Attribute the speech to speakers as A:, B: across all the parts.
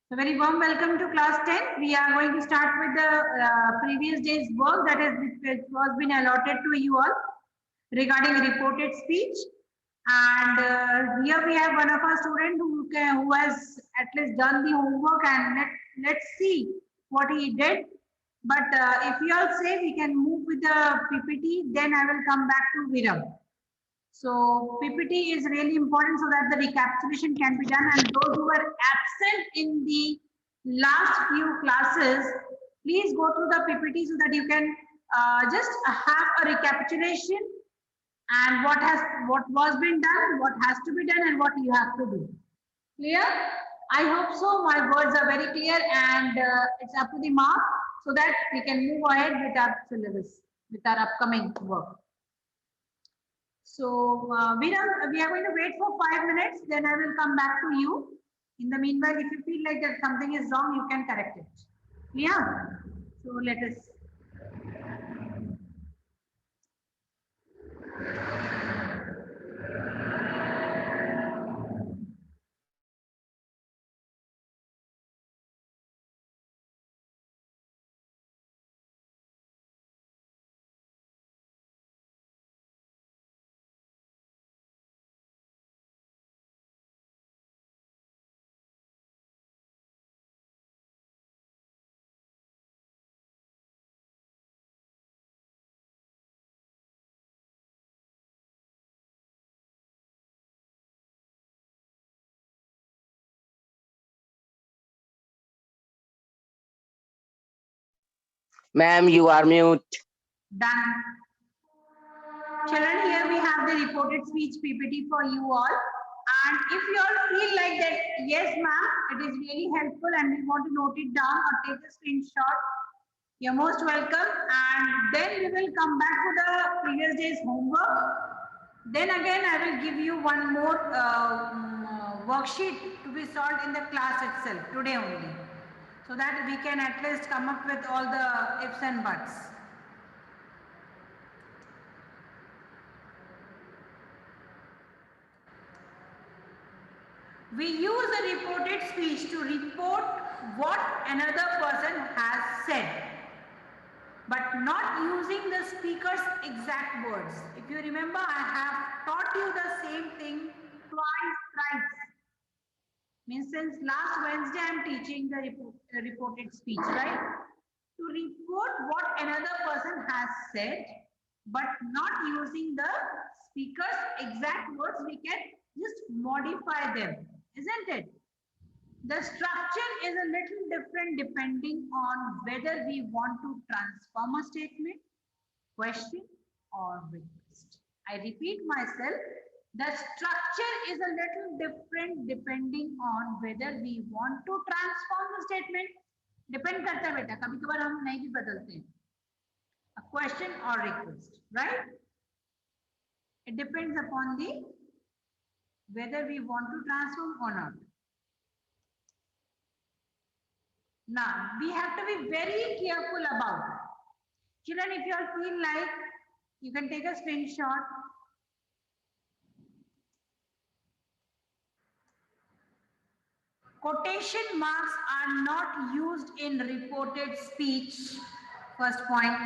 A: So very warm welcome to class 10. We are going to start with the previous day's work that was been allotted to you all regarding reported speech. And here we have one of our students who has at least done the homework, and let's see what he did. But if you all say we can move with the PPT, then I will come back to Viram. So PPT is really important so that the recapitulation can be done, and those who were absent in the last few classes, please go through the PPT so that you can just have a recapitulation and what was been done, what has to be done, and what you have to do. Clear? I hope so. My words are very clear, and it's up to the mark so that we can move ahead with our syllabus, with our upcoming work. So we are going to wait for 5 minutes. Then I will come back to you. In the meanwhile, if you feel like that something is wrong, you can correct it. Yeah. So let us.
B: Ma'am, you are mute.
A: Done. Children, here we have the reported speech PPT for you all. And if you all feel like that, yes, ma'am, it is really helpful and we want to note it down or take a screenshot, you're most welcome. And then we will come back to the previous day's homework. Then again, I will give you one more worksheet to be solved in the class itself today only, so that we can at least come up with all the ifs and buts. We use a reported speech to report what another person has said, but not using the speaker's exact words. If you remember, I have taught you the same thing thrice. Means since last Wednesday, I am teaching the reported speech, right? To report what another person has said, but not using the speaker's exact words, we can just modify them, isn't it? The structure is a little different depending on whether we want to transform a statement, question, or request. I repeat myself, the structure is a little different depending on whether we want to transform the statement. Depend करता है बेटा, कभी कभार हम नहीं भी बदलते हैं. A question or request, right? It depends upon the whether we want to transform or not. Now, we have to be very careful about it. Children, if you all feel like, you can take a screenshot. Quotation marks are not used in reported speech. First point.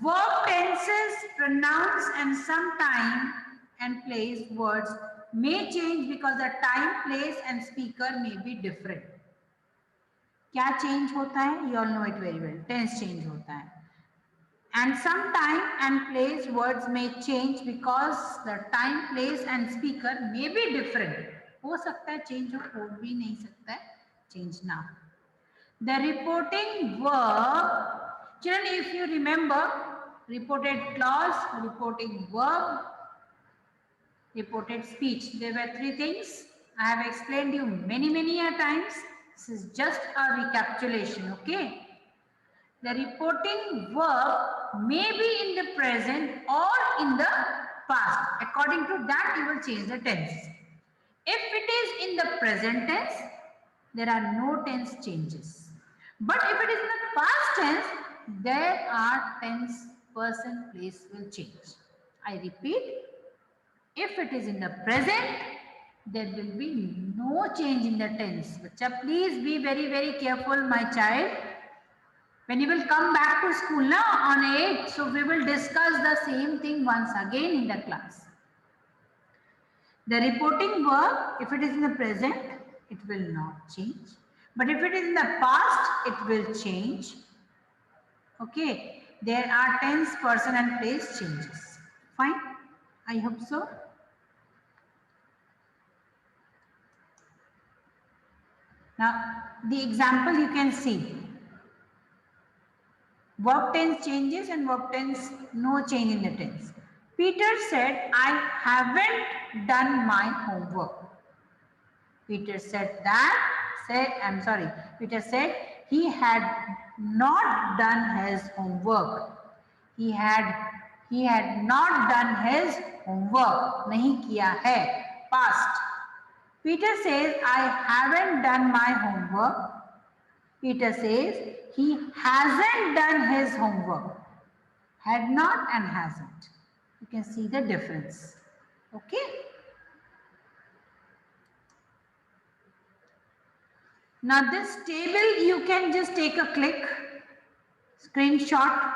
A: Verb tenses, pronouns, and some time and place words may change because the time, place, and speaker may be different. क्या change होता है? You all know it very well. Tense change होता है. And some time and place words may change because the time, place, and speaker may be different. हो सकता है change हो भी नहीं सकता है change ना. The reporting verb, children, if you remember, reported clause, reporting verb, reported speech. There were three things. I have explained you many a times. This is just a recapitulation, okay? The reporting verb may be in the present or in the past. According to that, you will change the tense. If it is in the present tense, there are no tense changes. But if it is in the past tense, there are tense, person, place will change. I repeat, if it is in the present, there will be no change in the tense. Bacha, please be very careful, my child. When you will come back to school now on 8th, so we will discuss the same thing once again in the class. The reporting verb, if it is in the present, it will not change. But if it is in the past, it will change. Okay, there are tense, person and place changes. Fine, I hope so. Now, the example you can see. Verb tense changes and verb tense no change in the tense. Peter said, I haven't done my homework. Peter said Peter said he had not done his homework. He had not done his homework. नहीं किया है. Past. Peter says, I haven't done my homework. Peter says, he hasn't done his homework. Had not and hasn't. You can see the difference. Okay. Now this table you can just take a click, screenshot.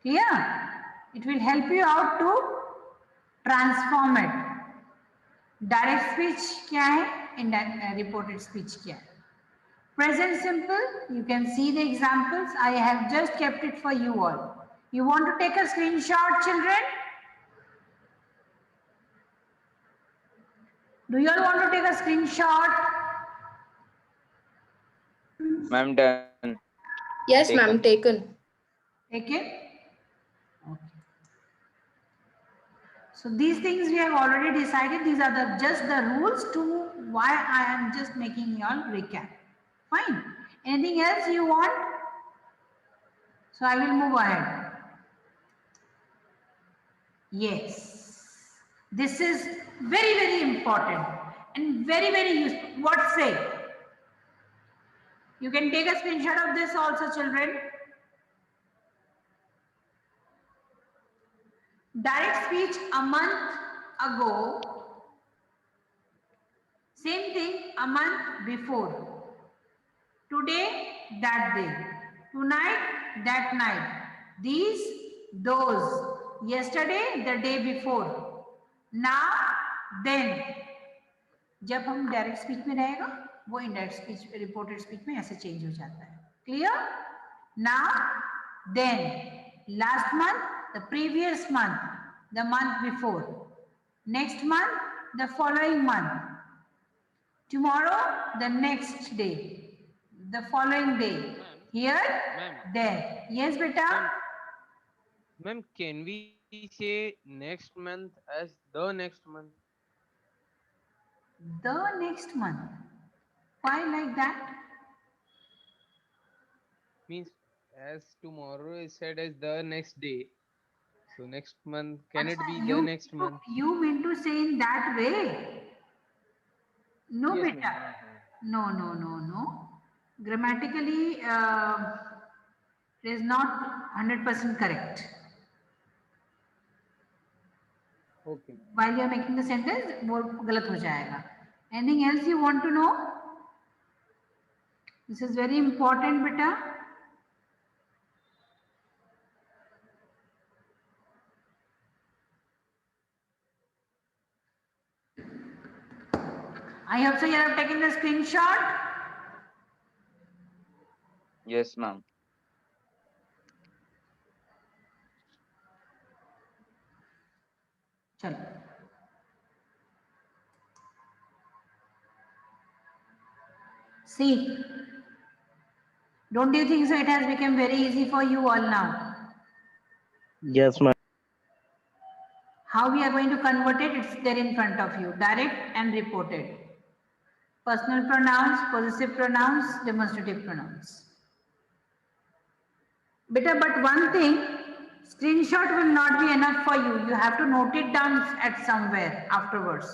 A: Clear? It will help you out to transform it. Direct speech क्या है? Indirect reported speech क्या है? Present simple, you can see the examples. I have just kept it for you all. You want to take a screenshot, children? Do you all want to take a screenshot?
C: Ma'am, done.
D: Yes, ma'am, taken.
A: Taken? Okay. So these things we have already decided. These are just the rules to why I am just making you all recap. Fine. Anything else you want? So I will move ahead. Yes. This is very important and very useful. What say? You can take a screenshot of this also, children. Direct speech a month ago. Same thing a month before. Today, that day. Tonight, that night. These, those. Yesterday, the day before. Now, then. जब हम direct speech में रहेगा वो indirect speech reported speech में ऐसे change हो जाता है. Clear? Now then last month the previous month the month before next month the following month tomorrow the next day the following day here there. Yes beta.
E: Ma'am, can we say next month as the next month?
A: The next month. Why like that?
E: Means as tomorrow is said as the next day. So next month, can it be the next month?
A: You mean to say in that way? No,
E: Yes,
A: beta. No. Grammatically, it is not 100% correct.
E: Okay.
A: While you are making the sentence, वो गलत हो जाएगा. Anything else you want to know? This is very important, beta. I hope so you have taken the screenshot.
C: Yes, ma'am.
A: चलो. See, don't you think so? It has become very easy for you all now.
B: Yes, ma'am.
A: How we are going to convert it? It's there in front of you. Direct and reported. Personal pronouns, possessive pronouns, demonstrative pronouns. Beta, but one thing, screenshot will not be enough for you. You have to note it down at somewhere afterwards.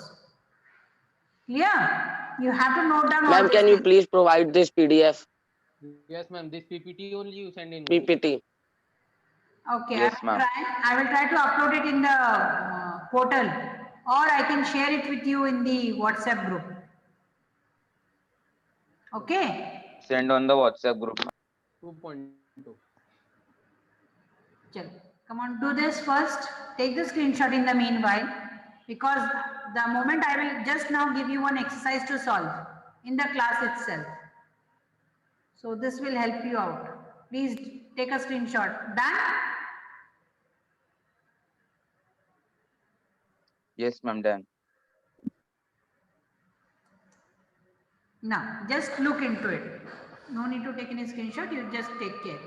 A: Clear? You have to note down.
B: Ma'am, can you please provide this PDF?
E: Yes, ma'am. This PPT only you send in.
B: PPT.
A: Okay,
C: Yes, ma'am.
A: I will try to upload it in the portal. or I can share it with you in the WhatsApp group. Okay.
C: Send on the WhatsApp group.
E: 2.2.
A: Chalo. Come on, do this first. Take the screenshot in the meanwhile, because the moment I will just now give you one exercise to solve in the class itself. So this will help you out. Please take a screenshot. Done?
C: Yes, ma'am, done.
A: Now, just look into it. No need to take any screenshot. You just take care.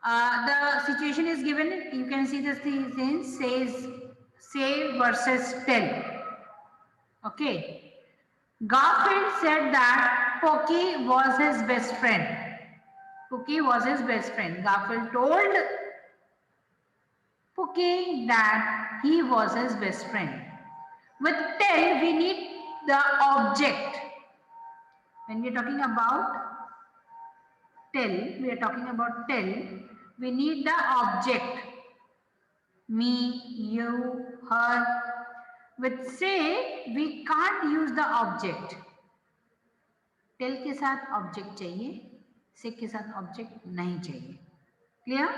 A: The situation is given. You can see this thing says say versus tell. Okay. Garfield said that Pookie was his best friend. Pookie was his best friend. Garfield told Pookie that he was his best friend. With tell, we need the object. When we are talking about tell, we need the object. Me, you, her. With say, we can't use the object. Tell के साथ object चाहिए, say के साथ object नहीं चाहिए. Clear?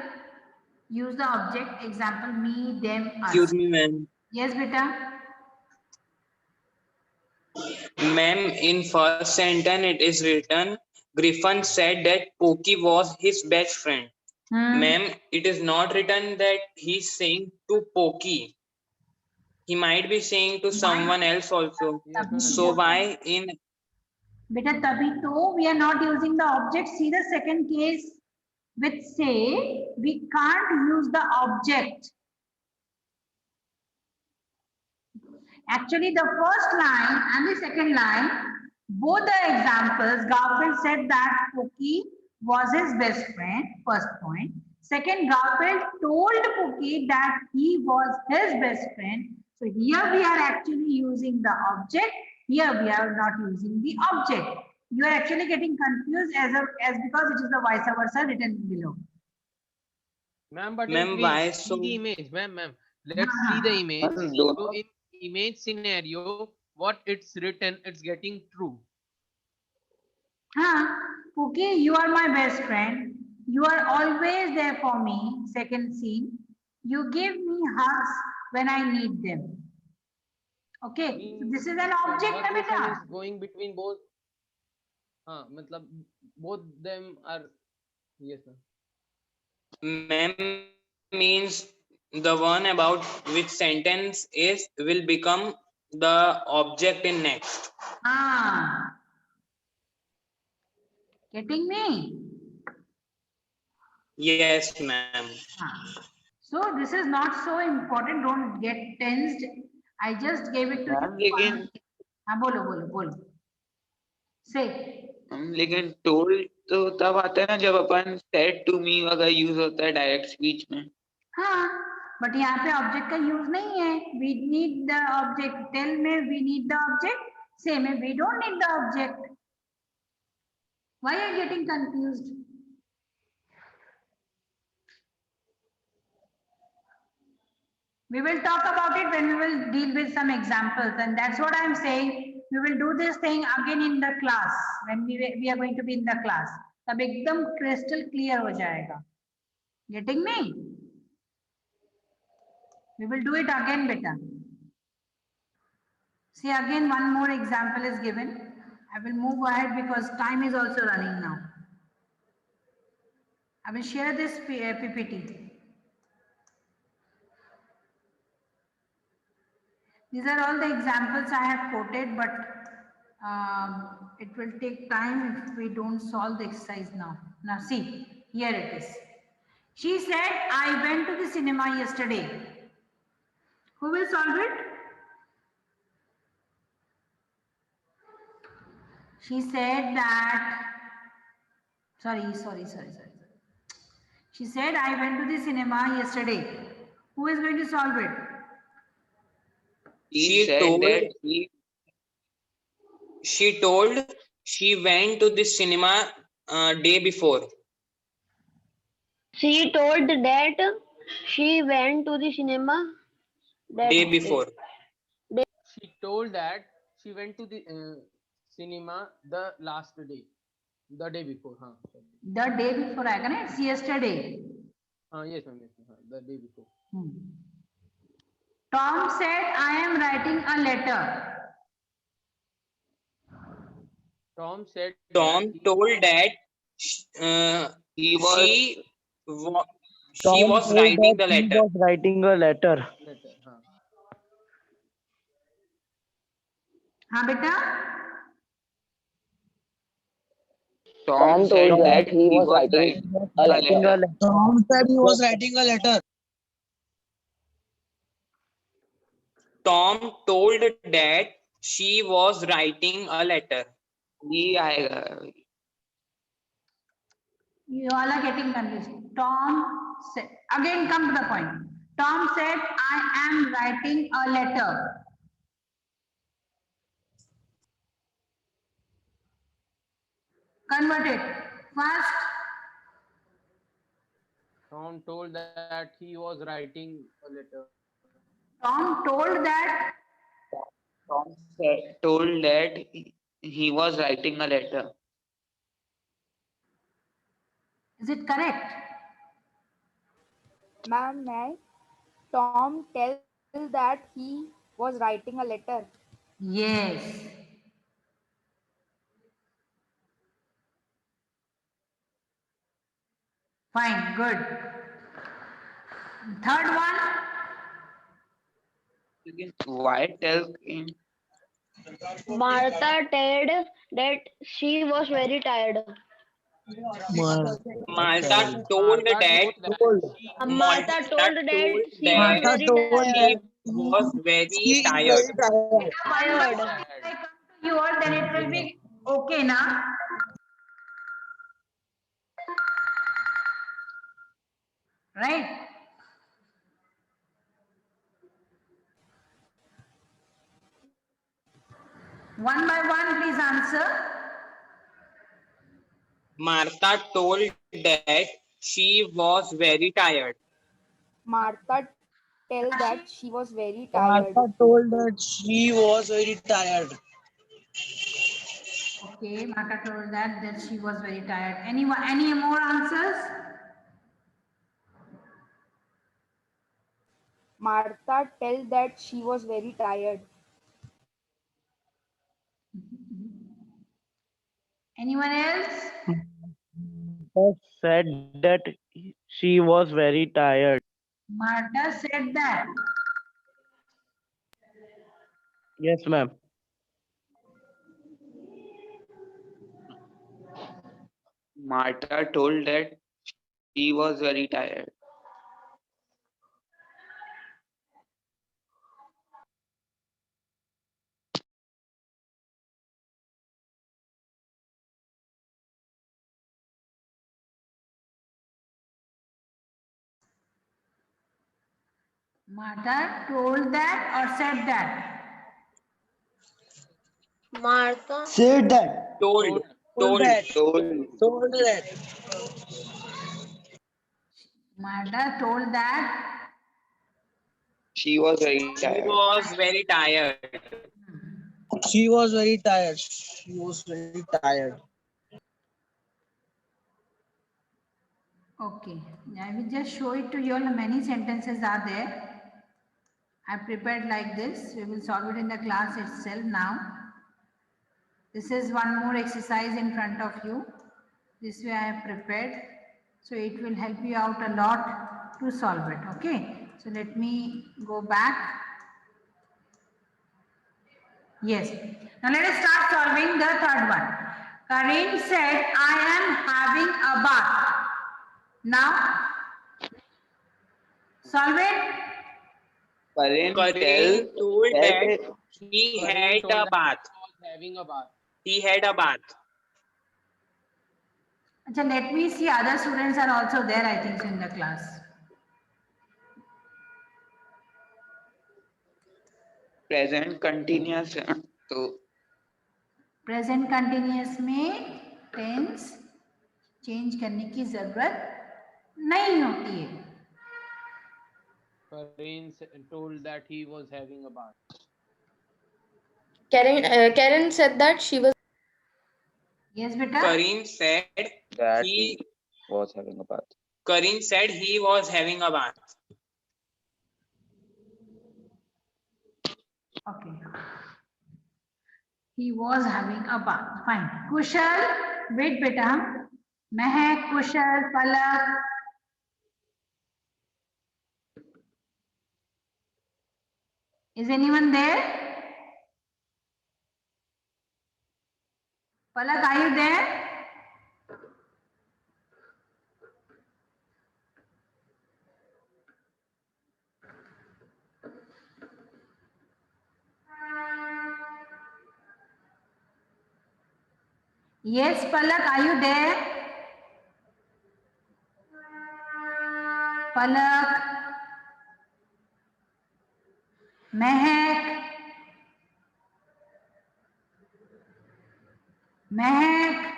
A: Use the object. Example: me, them, us.
B: Excuse me, ma'am.
A: Yes, beta.
B: Ma'am, in first sentence it is written, Griffin said that Pookie was his best friend. Ma'am, it is not written that he's saying to Pookie. He might be saying to someone else also.
E: Yes, ma'am.
B: So why in
A: Beta tabhi to we are not using the object. See the second case with say, we can't use the object. Actually, the first line and the second line, both the examples, Garfield said that Pookie was his best friend, first point. Second, Garfield told Pookie that he was his best friend. So here we are actually using the object. Here we are not using the object. You are actually getting confused as because it is the vice versa written below.
E: Ma'am, but
B: Ma'am,
E: if we
B: why
E: see
B: so-
E: the image, ma'am, let's see the image. So in image scenario, what it's written, it's getting true.
A: Pookie, you are my best friend. You are always there for me. Second scene. You give me hugs when I need them. Okay, so this is an object, na
E: What
A: beta?
E: is going between both? मतलब both them are. Yes, sir.
B: ma'am means the one about which sentence is will become the object in next.
A: Getting me?
B: Yes, ma'am.
A: So this is not so important. Don't get tensed. I just gave it to you. बोलो. Say.
F: लेकिन told तो तब आता है ना जब अपन said to me वगैरह use होता है डायरेक्ट स्पीच में.
A: बट यहाँ पे ऑब्जेक्ट का यूज नहीं है. We need the object. Tell में we need the object. Say में we don't need the object. Why are you getting confused? We will talk about it when we will deal with some examples, and that's what I'm saying. We will do this thing again in the class when we are going to be in the class. तब एकदम crystal clear हो जाएगा. Getting me? We will do it again, beta. See, again, one more example is given. I will move ahead because time is also running now. I will share this PPT. These are all the examples I have quoted, but it will take time if we don't solve the exercise now. Now see, here it is. She said, I went to the cinema yesterday. Who will solve it? She said that, sorry. She said, I went to the cinema yesterday. Who is going to solve it?
B: She told she went to the cinema day before.
G: She told that she went to the cinema that
B: Day before.
E: told that she went to the cinema the last day, the day before. Sorry.
A: The day before आएगा ना, it's yesterday.
E: Yes, ma'am. Yes, ma'am. The day before.
A: Tom said, I am writing a letter.
E: Tom said.
B: Tom
E: that he-
B: told that
F: He was
B: she wa- she
G: Tom
B: was
G: told
B: writing
G: that
B: the
G: he
B: letter.
G: was writing a letter.
E: letter.
A: हाँ बेटा.
F: Tom said that he was writing a letter.
G: Tom said he was writing a letter.
B: Tom told that she was writing a letter.
F: He आएगा.
A: You all are getting confused. Tom said, again come to the point. Tom said, I am writing a letter. Convert it. First,
E: Tom told that he was writing a letter.
A: Tom told that.
F: Tom told that he was writing a letter.
A: Is it correct?
D: Ma'am, may I? Tom tell that he was writing a letter.
A: Yes. Fine, good. Third one.
F: Why tell him?
H: Martha told that she was very tired.
B: Martha told that
H: Martha told that she was
B: Martha
H: very
G: told
H: tired.
B: she was very
G: He
B: tired.
G: is very tired.
A: One by
H: Tired.
A: one, if I come to you all, then it will be okay now. Right? One by one, please answer.
B: Martha told that she was very tired.
D: Martha tell that she was very tired.
G: Martha told that she was very tired.
A: Okay, Martha told that she was very tired. Any more answers?
D: Martha tell that she was very tired.
A: Anyone else?
G: Martha said that she was very tired.
A: Martha said that.
G: Yes, ma'am.
F: Martha told that she was very tired.
A: Martha told that or said that?
H: Martha
G: Said that.
B: Told.
F: Told
G: Told that.
A: Martha told that.
F: she was very
B: She
F: tired.
B: was very tired.
G: She was very tired. She was very tired.
A: Okay, I will just show it to you all. Many sentences are there. I prepared like this. We will solve it in the class itself now. This is one more exercise in front of you. This way I have prepared. So it will help you out a lot to solve it. Okay. So let me go back. Yes. Now let us start solving the third one. Karim said, I am having a bath. Now, solve it.
F: Karim
B: Karim told that he
E: Karim
B: had
E: told
B: a
E: that
B: bath.
E: he was having a bath.
B: He had a bath.
A: Achha, let me see, other students are also there, I think, in the class.
F: present continuous है, तो
A: present continuous में tense change करने की जरूरत नहीं होती है.
E: Karim told that he was having a bath.
I: Karen said that she was.
A: Yes, beta.
B: Karim said
C: That
B: he
C: he was having a bath.
B: Karim said he was having a bath.
A: Okay. He was having a bath. Fine. Kushal, wait, beta. Mehak, Kushal, Palak. Is anyone there? Palak, are you there? Yes, Palak, are you there? Palak, Mehak, Mehak.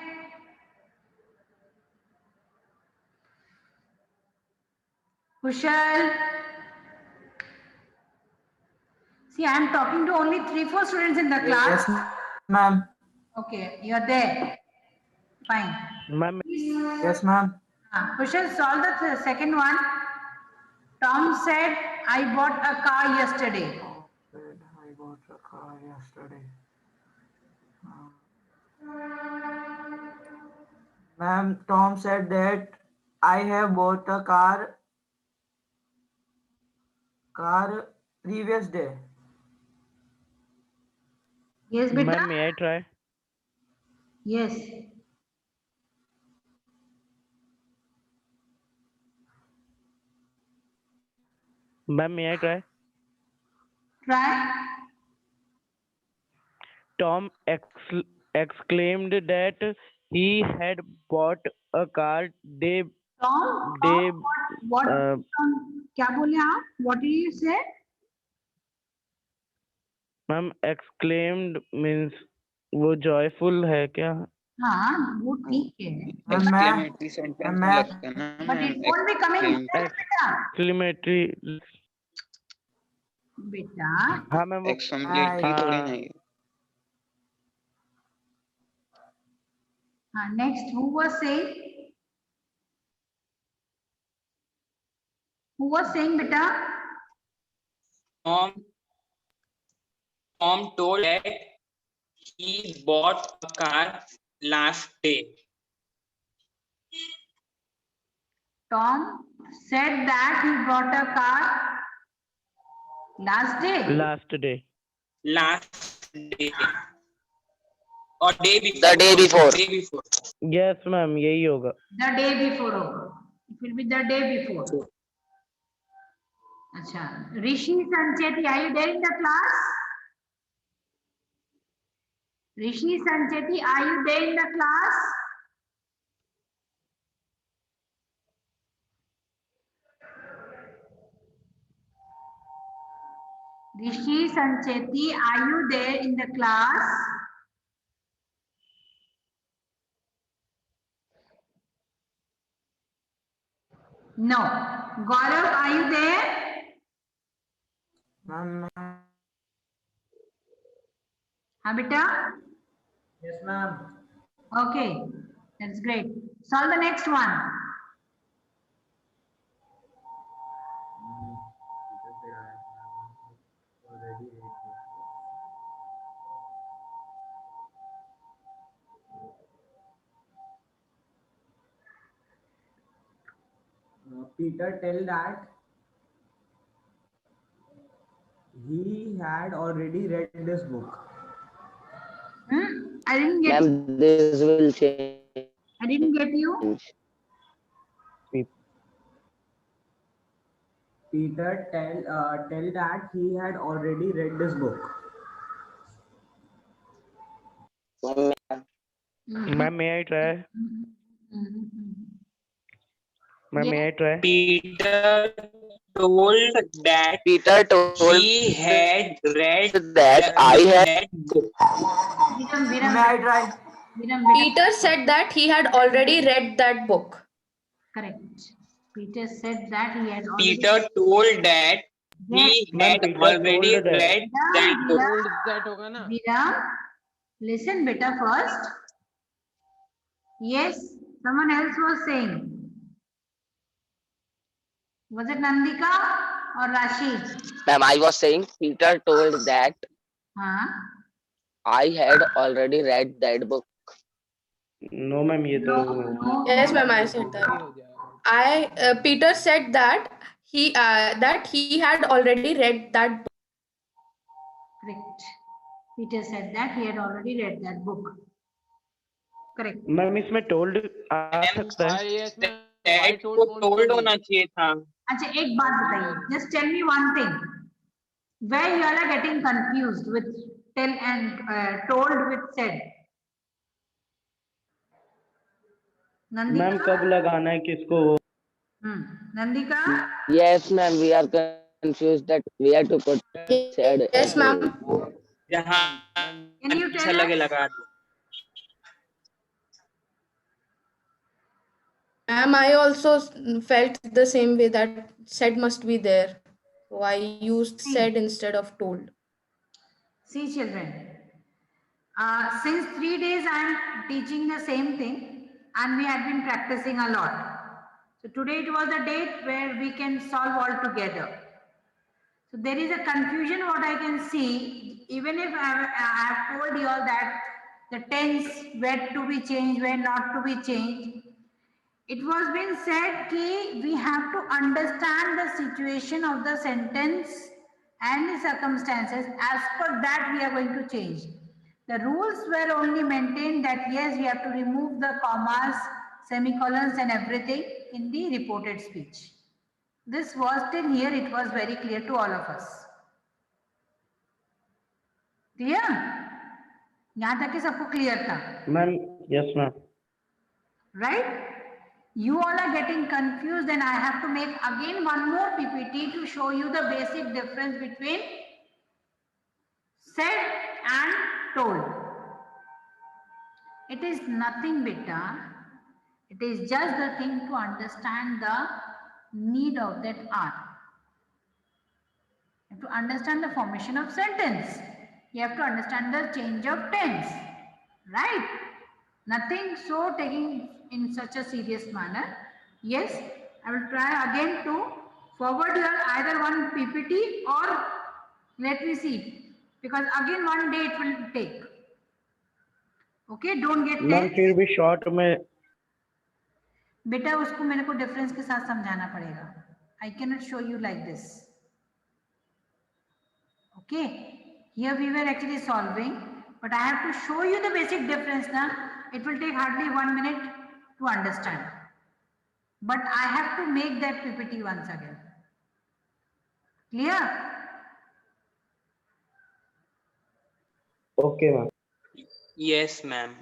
A: Kushal. See, I am talking to only 3-4 students in the class.
G: Yes, ma'am.
A: Okay, you are there. Fine.
E: Ma'am,
G: Yes, ma'am.
A: Kushal, solve the second one. Tom said, I bought a car yesterday.
G: I bought a car yesterday. Ma'am, Tom said that I have bought a car previous day.
A: Yes, beta?
E: ma'am, may I try?
A: Yes.
E: Ma'am, may I try?
A: Try.
E: Tom exclaimed that he had bought a car day.
A: Tom,
E: Day,
A: what
E: uh,
A: क्या बोले आप? What did you say?
E: ma'am, exclaimed means वो joyful है क्या?
A: हाँ, वो ठीक है.
F: Exclamatory sentence में लगता है ना
A: But it won't be coming
F: Exclaim.
A: next, beta.
E: Exclamatory.
A: बेटा.
E: हाँ मैम वो
F: Exclamatory थोड़ी
E: हाँ,
F: नहीं.
A: Next, who was saying? Who was saying, beta?
B: Tom told that he bought a car last day.
A: Tom said that he bought a car last day.
E: last day.
B: Last day. Or day before.
C: The day before.
B: Day before.
E: Yes ma'am यही होगा.
A: The day before होगा. It will be the day before. अच्छा. Rishi Sancheti, are you there in the class? Rishi Sancheti, are you there in the class? Rishi Sancheti, are you there in the class? No. Gaurav, are you there?
G: Ma'am.
A: हाँ बेटा?
G: Yes, ma'am.
A: Okay, that's great. Solve the next one.
G: Peter tell that he had already read this book.
A: I didn't get.
C: Ma'am, this will change.
A: I didn't get you.
G: Peter tell that he had already read this book.
E: Ma'am may I try? Ma'am may I try?
B: Peter told that he had read
C: that I had
B: book.
A: Viram,
G: May I try?
I: Peter said that he had already read that book.
A: Correct. Peter said that he had already.
B: Peter told that he
C: Ma'am,
B: had
C: Peter
B: already
C: told that.
B: read that book.
E: told that होगा ना?
A: Viram, listen better first. Yes, someone else was saying. Was it Nandika or Rashid?
C: Ma'am, I was saying Peter told that
A: Huh?
C: I had already read that book.
G: No, ma'am, ये तो
A: No.
I: Yes, ma'am, I said
E: ये
I: that.
E: हो जाएगा.
I: Peter said that he had already read that book.
A: Correct. Peter said that he had already read that book. Correct.
G: Ma'am इसमें told आ सकता है.
E: Yes, ma'am.
B: That
E: Why
B: को
E: told won't
B: told
E: be?
B: होना चाहिए था.
A: अच्छा एक बात बताइए. Just tell me one thing. Where you all are getting confused with tell and told with said. Nandika.
G: Ma'am कब लगाना है किसको?
A: Nandika.
C: Yes, ma'am, we are confused that we have to put said
I: Yes,
C: as well.
I: ma'am.
B: जहाँ
A: Can you
B: अच्छा
A: tell
B: लगे
A: us?
B: लगा दो.
I: Ma'am, I also felt the same way that said must be there. So I used said instead of told.
A: See children. Since 3 days I am teaching the same thing and we had been practicing a lot. So today it was the date where we can solve all together. So there is a confusion what I can see, even if I have told you all that the tense where to be changed, where not to be changed. It was been said that we have to understand the situation of the sentence and the circumstances. As per that we are going to change. The rules were only maintained that yes, we have to remove the commas, semicolons and everything in the reported speech. This was till here, it was very clear to all of us. Clear? यहाँ तक कि सबको clear था.
G: Ma'am, yes, ma'am.
A: Right? You all are getting confused and I have to make again one more PPT to show you the basic difference between said and told. It is nothing beta. It is just the thing to understand the need of that art. You have to understand the formation of sentence. You have to understand the change of tense. Right? Nothing so taking in such a serious manner. Yes, I will try again to forward your either one PPT or let me see. Because again one day it will take. Okay, don't get
G: ma'am
A: tense.
G: फिर भी short में
A: बेटा उसको मेरे को difference के साथ समझाना पड़ेगा. I cannot show you like this. Okay, here we were actually solving, but I have to show you the basic difference now. It will take hardly 1 minute to understand. But I have to make that PPT once again. Clear?
G: okay, ma'am.
B: Yes, ma'am.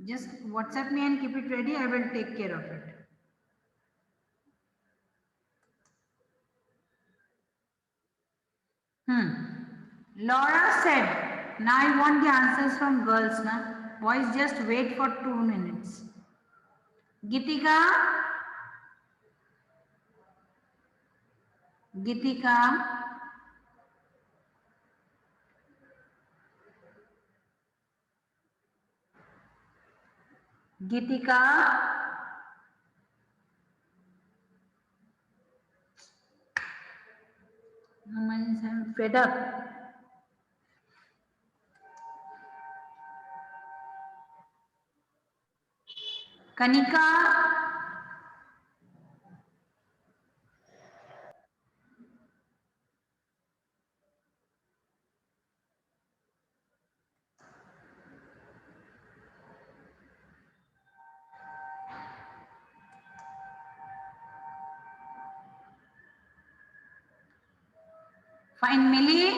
A: Just WhatsApp me and keep it ready. I will take care of it. Laura said, now I want the answers from girls now. Boys, just wait for 2 minutes. Gitika? Gitika? Gitika? I'm fed up. Kanika? Fine, Millie?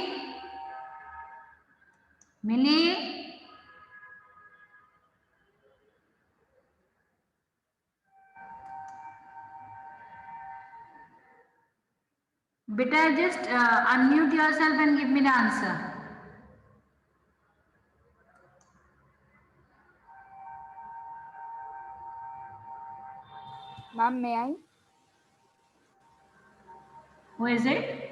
A: Millie? Beta, just unmute yourself and give me the answer.
D: Ma'am, may I?
A: Who is it?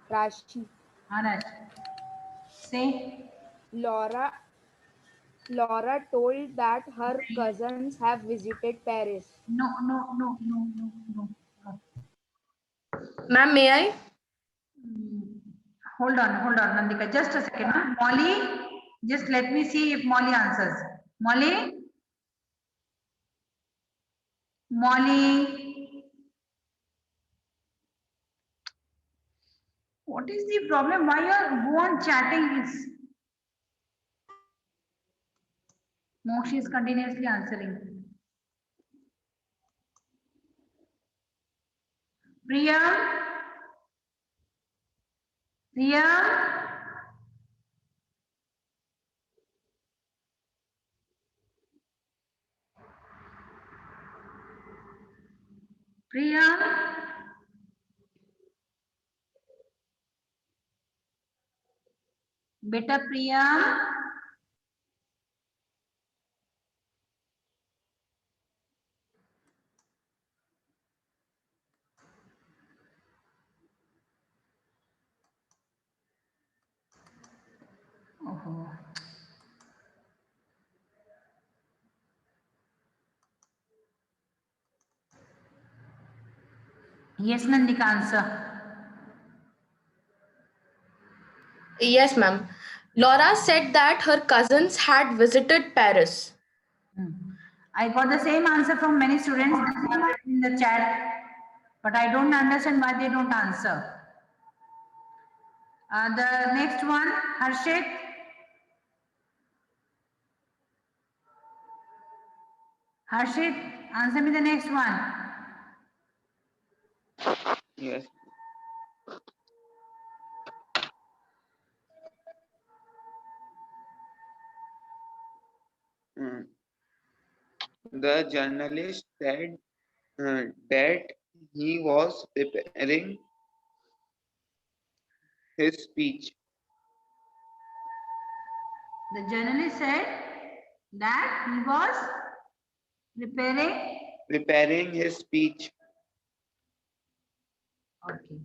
D: Rashi.
A: Alright. Say.
D: Laura told that her cousins have visited Paris.
A: No.
I: Ma'am, may I?
A: Hold on, Nandika. Just a second. Huh? Molly, just let me see if Molly answers. Molly? What is the problem? Why you are go on chatting? Mokshi is continuously answering. Priya? Beta Priya? Oh. Yes, Nandika, answer.
I: Yes, ma'am. Laura said that her cousins had visited Paris.
A: I got the same answer from many students in the chat, but I don't understand why they don't answer. The next one, Harshit. Harshit, answer me the next one.
F: Yes. The journalist said that he was preparing his speech.
A: The journalist said that he was
F: Preparing his speech.
A: Okay.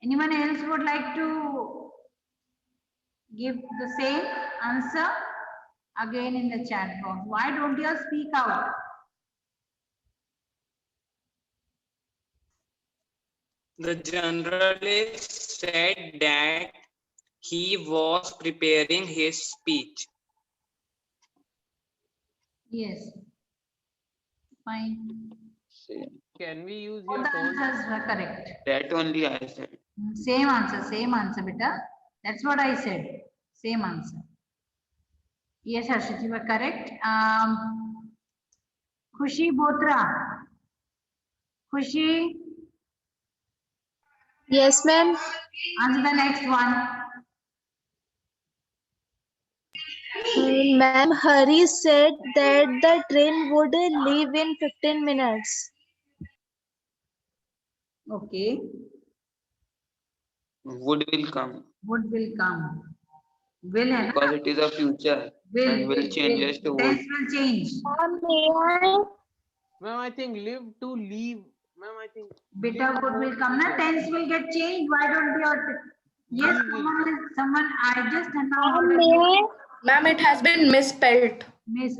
A: Anyone else would like to give the same answer? Again in the chat box. Why don't you speak out?
B: The journalist said that he was preparing his speech.
A: Yes. Fine.
F: Same.
E: Can we use
A: All
E: your
A: the
E: told?
A: answers were correct.
F: That only I said.
A: Same answer, beta. That's what I said. Same answer. Yes, Harshit, you were correct. Khushi Botra. Khushi,
H: Yes, ma'am.
A: answer the next one.
H: Ma'am, Hari said that the train would leave in 15 minutes.
A: Okay.
F: Wood will come
A: Would will come. Will hai na?
F: because it is a future and will changes to wood.
A: Tense will change.
E: Ma'am, I think live to leave. Ma'am, I think.
A: Beta
E: leave
A: would will
E: won't
A: come.
E: be
A: Na
E: there.
A: tense will get changed. Why don't you? Yes,
E: Leave will
A: someone. I just announced.
I: Ma'am, it has been misspelled.
A: Miss